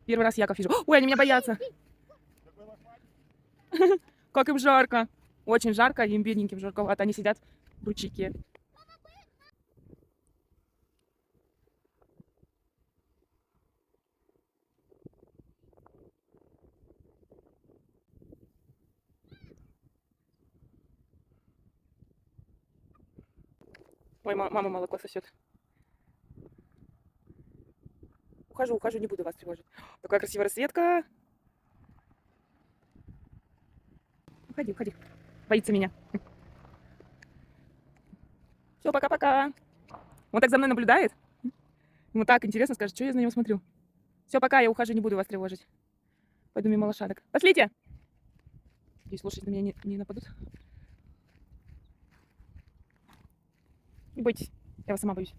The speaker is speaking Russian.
Первый раз Яков вижу. Ой, они меня боятся. Как им жарко. Очень жарко, им бедненьким жарковато. Они сидят в ручейке. Ой, мама молоко сосет. Ухожу, не буду вас тревожить. Такая красивая расцветка. Уходи. Боится меня. Все, пока-пока. Он так за мной наблюдает. Ему так интересно, скажет, что я на него смотрю. Все, пока, я ухожу, не буду вас тревожить. Пойду мимо лошадок. Пошлите! Надеюсь, лошади на меня не нападут. Не бойтесь, я вас сама боюсь.